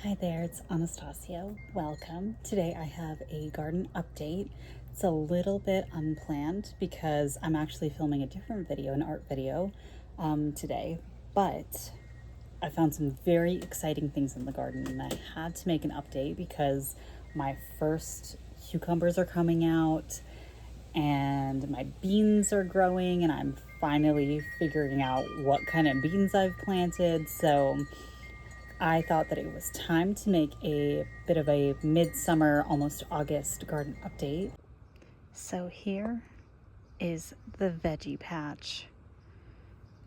Hi there, it's Anastasia. Welcome. Today I have a garden update. It's a little bit unplanned because I'm actually filming a different video, an art video, today, but I found some very exciting things in the garden and I had to make an update because my first cucumbers are coming out and my beans are growing and I'm finally figuring out what kind of beans I've planted. So I thought that it was time to make a bit of a midsummer, almost August garden update. So here is the veggie patch.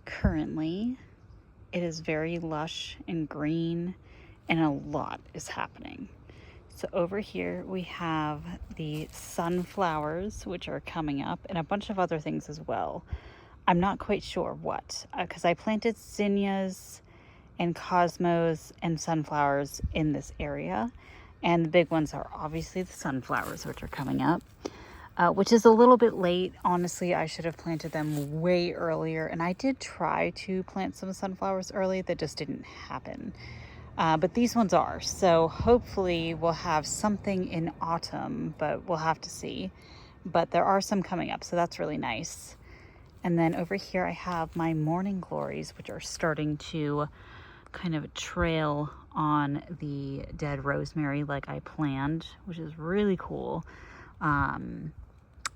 Currently, it is very lush and green and a lot is happening. So over here we have the sunflowers, which are coming up, and a bunch of other things as well. I'm not quite sure what, because I planted zinnias and cosmos and sunflowers in this area, and the big ones are obviously the sunflowers, which are coming up, which is a little bit late. Honestly, I should have planted them way earlier, and I did try to plant some sunflowers early. That just didn't happen, but these ones are, so hopefully we'll have something in autumn, but we'll have to see. But there are some coming up, so that's really nice. And then over here I have my morning glories, which are starting to kind of trail on the dead rosemary like I planned, which is really cool. And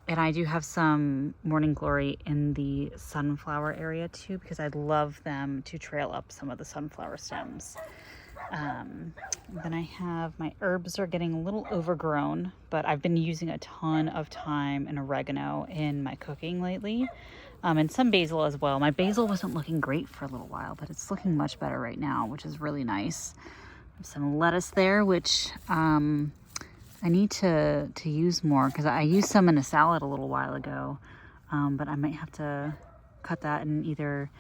I do have some morning glory in the sunflower area too, because I'd love them to trail up some of the sunflower stems. Then I have my herbs are getting a little overgrown, but I've been using a ton of thyme and oregano in my cooking lately. And some basil as well. My basil wasn't looking great for a little while, but it's looking much better right now, which is really nice. Some lettuce there, which I need to use more because I used some in a salad a little while ago, but I might have to cut that and either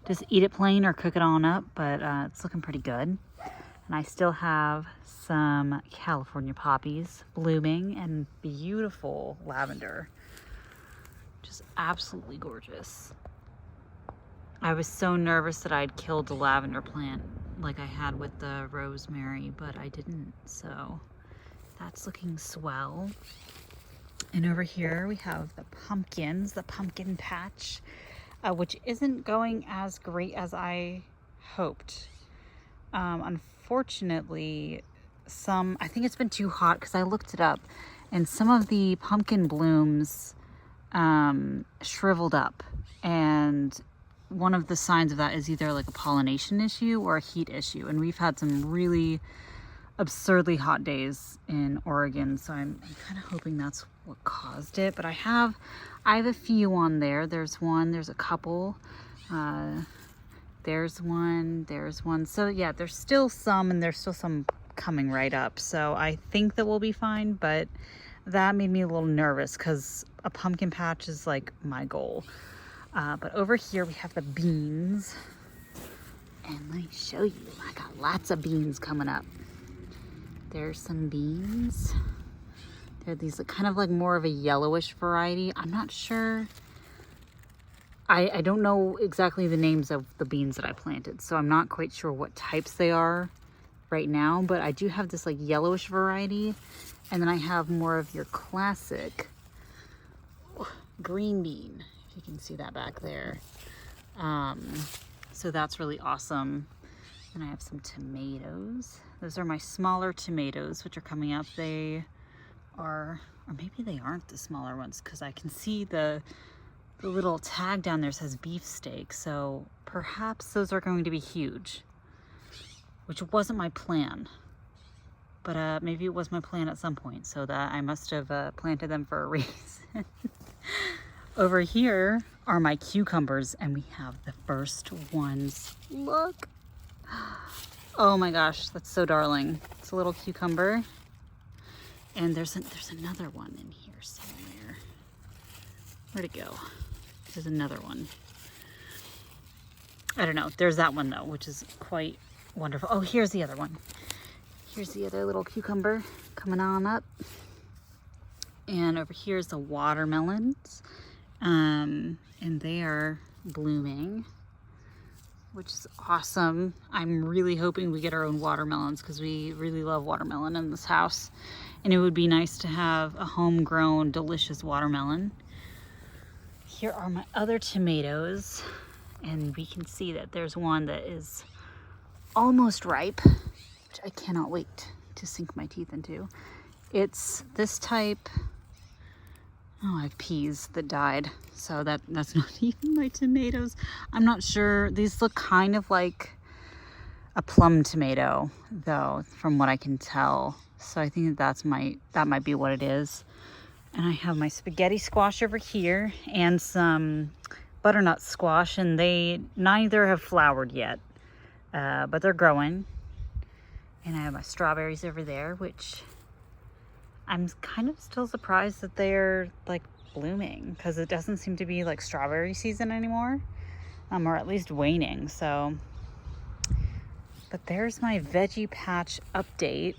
just eat it plain or cook it on up, but it's looking pretty good. And I still have some California poppies blooming and beautiful lavender. Just absolutely gorgeous. I was so nervous that I'd killed the lavender plant like I had with the rosemary, but I didn't, so that's looking swell. And over here we have the pumpkins, the pumpkin patch, which isn't going as great as I hoped. Unfortunately, I think it's been too hot because I looked it up, and some of the pumpkin blooms shriveled up, and one of the signs of that is either like a pollination issue or a heat issue, and we've had some really absurdly hot days in Oregon, so I'm kind of hoping that's what caused it. But I have a few on there. There's a couple, there's one, so yeah, there's still some, and there's still some coming right up, so I think that we'll be fine. But that made me a little nervous because a pumpkin patch is like my goal. But over here we have the beans, and let me show you, I got lots of beans coming up. There's some beans. They're these kind of like more of a yellowish variety. I'm not sure. I don't know exactly the names of the beans that I planted, so I'm not quite sure what types they are right now, but I do have this like yellowish variety, and then I have more of your classic green bean, if you can see that back there. So that's really awesome. And I have some tomatoes. Those are my smaller tomatoes, which are coming up. They are, or maybe they aren't the smaller ones, because I can see the little tag down there says beefsteak, so perhaps those are going to be huge, which wasn't my plan, but maybe it was my plan at some point, so that I must have planted them for a reason. Over here are my cucumbers, and we have the first ones. Look. Oh my gosh, that's so darling. It's a little cucumber, and there's another one in here somewhere. Where'd it go? There's another one. I don't know. There's that one though, which is quite wonderful. Oh, here's the other one. Here's the other little cucumber coming on up. And over here's the watermelons. And they are blooming. which is awesome. I'm really hoping we get our own watermelons because we really love watermelon in this house. And it would be nice to have a homegrown, delicious watermelon. Here are my other tomatoes. And we can see that there's one that is almost ripe, which I cannot wait to sink my teeth into. It's this type. Oh, I have peas that died, so that's not even my tomatoes. I'm not sure. These look kind of like a plum tomato, though, from what I can tell. So I think that might be what it is. And I have my spaghetti squash over here and some butternut squash, and they neither have flowered yet, but they're growing. And I have my strawberries over there, which I'm kind of still surprised that they're like blooming because it doesn't seem to be like strawberry season anymore, or at least waning. So, but there's my veggie patch update.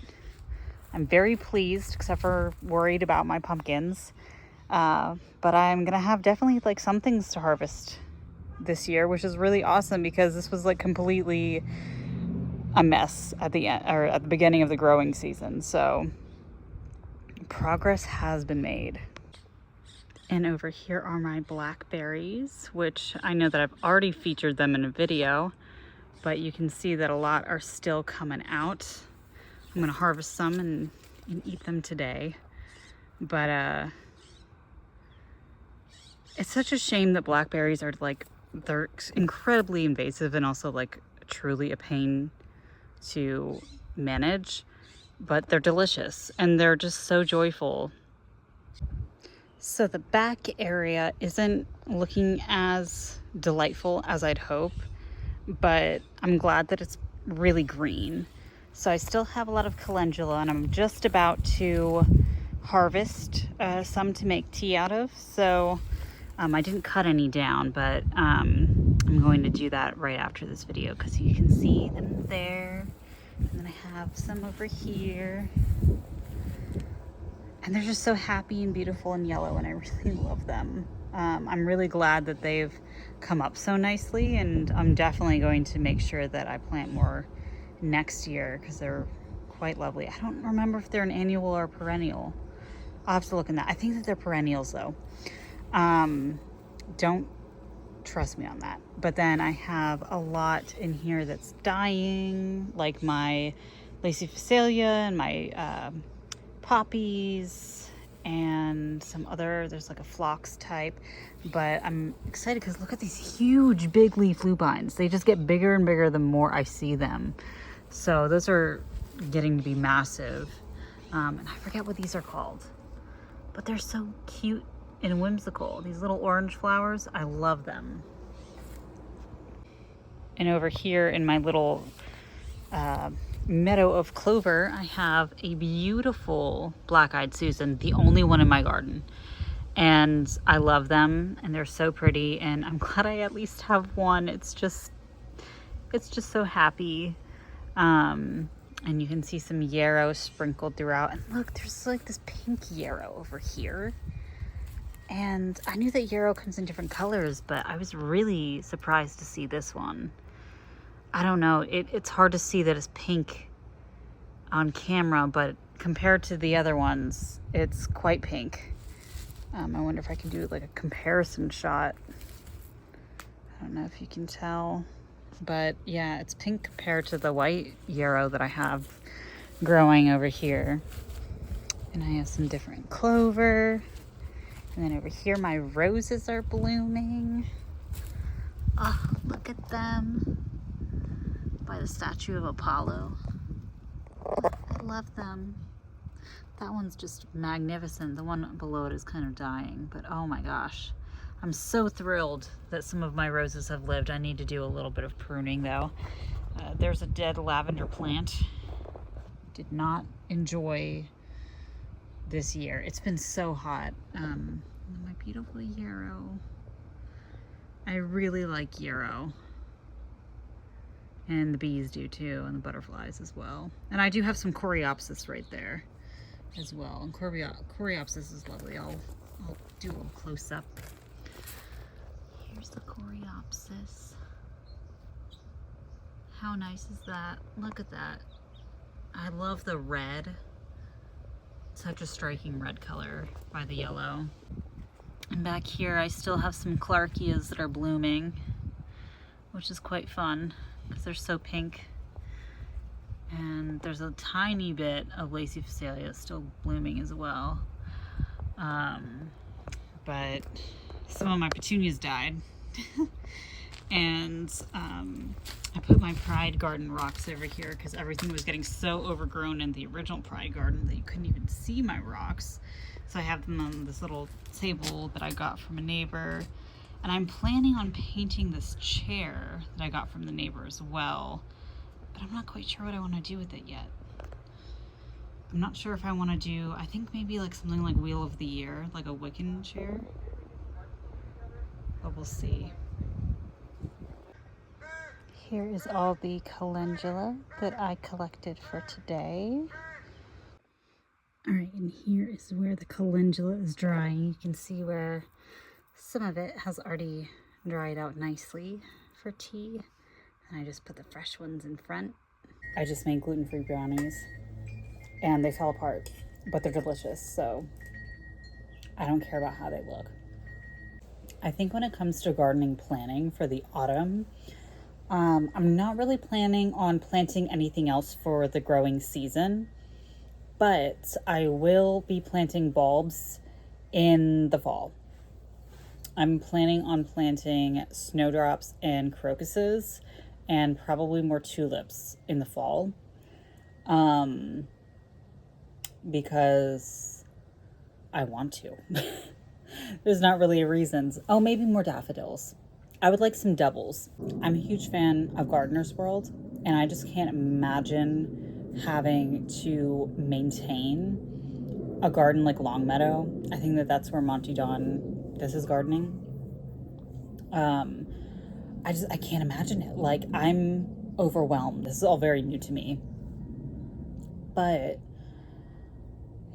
I'm very pleased, except for worried about my pumpkins. But I'm gonna have definitely like some things to harvest this year, which is really awesome because this was like completely a mess at the end or at the beginning of the growing season. So progress has been made. And over here are my blackberries, which I know that I've already featured them in a video, but you can see that a lot are still coming out. I'm gonna harvest some and eat them today. But it's such a shame that blackberries are like, they're incredibly invasive and also like truly a pain to manage, but they're delicious and they're just so joyful. So the back area isn't looking as delightful as I'd hope, but I'm glad that it's really green. So I still have a lot of calendula and I'm just about to harvest some to make tea out of. So I didn't cut any down, but I'm going to do that right after this video because you can see them there. And then I have some over here. And they're just so happy and beautiful and yellow, and I really love them. I'm really glad that they've come up so nicely, and I'm definitely going to make sure that I plant more next year because they're quite lovely. I don't remember if they're an annual or perennial. I'll have to look in that. I think that they're perennials though. Don't trust me on that. But then I have a lot in here that's dying, like my lacy phacelia and my poppies and some other, there's like a phlox type. But I'm excited because look at these huge big leaf lupines. They just get bigger and bigger the more I see them. So those are getting to be massive. And I forget what these are called, but they're so cute and whimsical. These little orange flowers, I love them. And over here in my little meadow of clover, I have a beautiful black-eyed Susan, the only one in my garden. And I love them and they're so pretty, and I'm glad I at least have one. It's just so happy. And you can see some yarrow sprinkled throughout. And look, there's like this pink yarrow over here. And I knew that yarrow comes in different colors, but I was really surprised to see this one. I don't know, it's hard to see that it's pink on camera, but compared to the other ones, it's quite pink. I wonder if I can do like a comparison shot. I don't know if you can tell, but yeah, it's pink compared to the white yarrow that I have growing over here. And I have some different clover. And then over here, my roses are blooming. Oh, look at them. By the statue of Apollo. I love them. That one's just magnificent. The one below it is kind of dying, but oh my gosh. I'm so thrilled that some of my roses have lived. I need to do a little bit of pruning though. There's a dead lavender plant. Did not enjoy this year. It's been so hot. My beautiful yarrow. I really like yarrow. And the bees do too, and the butterflies as well. And I do have some coreopsis right there as well. And coreopsis is lovely. I'll do a little close up. Here's the coreopsis. How nice is that? Look at that. I love the red. Such a striking red color by the yellow. And back here I still have some Clarkias that are blooming, which is quite fun because they're so pink. And there's a tiny bit of Lacy Phacelia still blooming as well. But some of my petunias died. And I put my Pride Garden rocks over here because everything was getting so overgrown in the original Pride Garden that you couldn't even see my rocks. So I have them on this little table that I got from a neighbor. And I'm planning on painting this chair that I got from the neighbor as well. But I'm not quite sure what I want to do with it yet. I'm not sure if I want to do, I think maybe like something like Wheel of the Year, like a Wiccan chair. But we'll see. Here is all the calendula that I collected for today. All right, and here is where the calendula is drying. You can see where some of it has already dried out nicely for tea. And I just put the fresh ones in front. I just made gluten-free brownies and they fell apart, but they're delicious, so I don't care about how they look. I think when it comes to gardening planning for the autumn, I'm not really planning on planting anything else for the growing season, but I will be planting bulbs in the fall. I'm planning on planting snowdrops and crocuses and probably more tulips in the fall. Because I want to. There's not really a reason. Oh, maybe more daffodils. I would like some doubles. I'm a huge fan of Gardener's World, and I just can't imagine having to maintain a garden like Longmeadow. I think that that's where Monty Don does his gardening. I can't imagine it. Like, I'm overwhelmed. This is all very new to me. But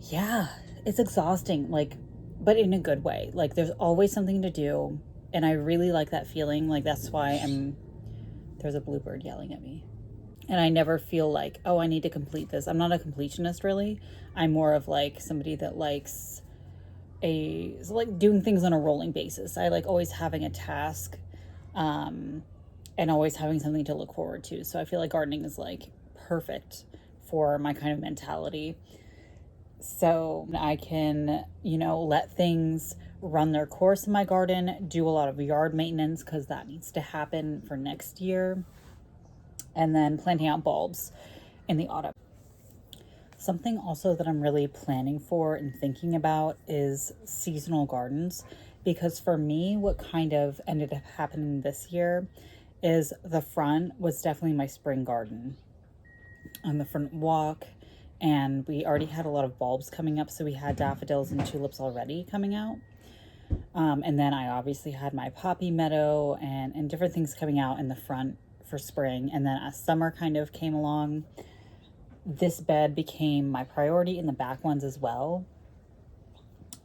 yeah, it's exhausting, like, but in a good way. Like, there's always something to do, and I really like that feeling. Like, that's why there's a bluebird yelling at me. And I never feel like, oh, I need to complete this. I'm not a completionist, really. I'm more of like somebody that likes doing things on a rolling basis. I like always having a task, and always having something to look forward to. So I feel like gardening is like perfect for my kind of mentality. So I can, let things run their course in my garden, do a lot of yard maintenance because that needs to happen for next year, and then planting out bulbs in the autumn. Something also that I'm really planning for and thinking about is seasonal gardens, because for me, what kind of ended up happening this year is the front was definitely my spring garden. On the front walk, and we already had a lot of bulbs coming up, so we had daffodils and tulips already coming out. And then I obviously had my poppy meadow and different things coming out in the front for spring. And then as summer kind of came along, this bed became my priority in the back ones as well.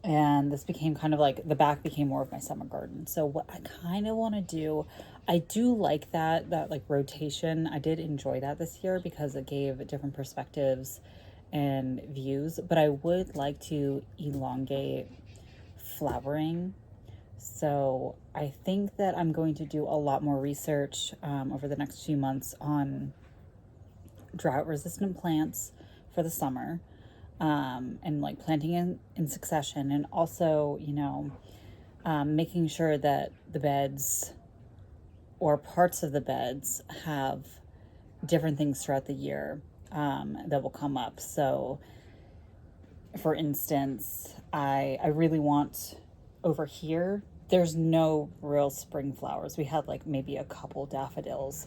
And this became kind of like, the back became more of my summer garden. So what I kind of want to do, I do like that like rotation. I did enjoy that this year because it gave different perspectives and views, but I would like to elongate flowering. So I think that I'm going to do a lot more research over the next few months on drought resistant plants for the summer. And like planting in succession, and also, making sure that the beds or parts of the beds have different things throughout the year that will come up. So for instance, I really want over here, there's no real spring flowers. We had like maybe a couple daffodils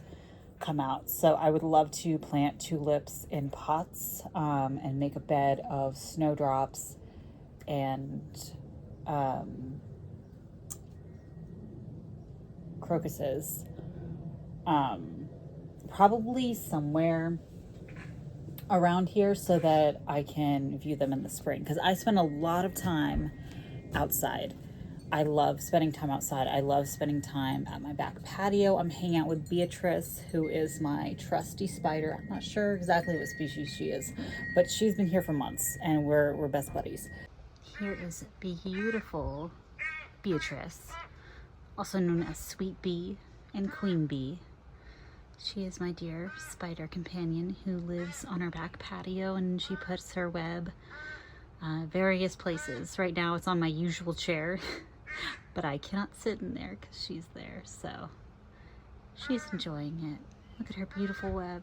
come out. So I would love to plant tulips in pots and make a bed of snowdrops and crocuses. Probably somewhere around here so that I can view them in the spring, because I spend a lot of time outside. I love spending time outside. I love spending time at my back patio. I'm hanging out with Beatrice, who is my trusty spider. I'm not sure exactly what species she is, but she's been here for months and we're best buddies. Here is beautiful Beatrice, also known as Sweet Bee and Queen Bee. She is my dear spider companion who lives on our back patio, and she puts her web various places. Right now it's on my usual chair, but I cannot sit in there because she's there, so she's enjoying it. Look at her beautiful web.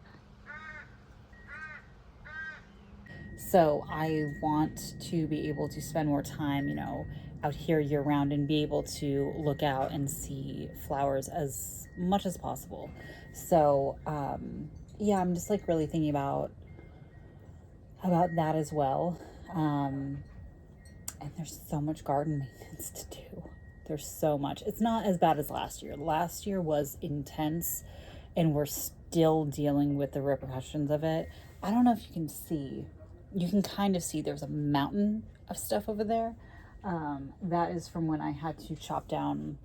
So I want to be able to spend more time, you know, out here year round and be able to look out and see flowers as much as possible. So yeah, I'm just like really thinking about that as well. And there's so much garden maintenance to do. There's so much. It's not as bad as last year. Last year was intense, and we're still dealing with the repercussions of it. I don't know if you can see. You can kind of see there's a mountain of stuff over there. That is from when I had to chop down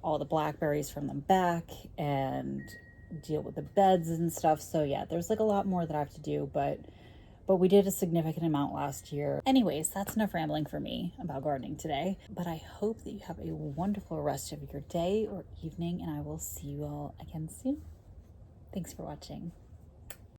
all the blackberries from the back and deal with the beds and stuff. So yeah, there's like a lot more that I have to do, but we did a significant amount last year. Anyways, that's enough rambling for me about gardening today, but I hope that you have a wonderful rest of your day or evening, and I will see you all again soon. Thanks for watching.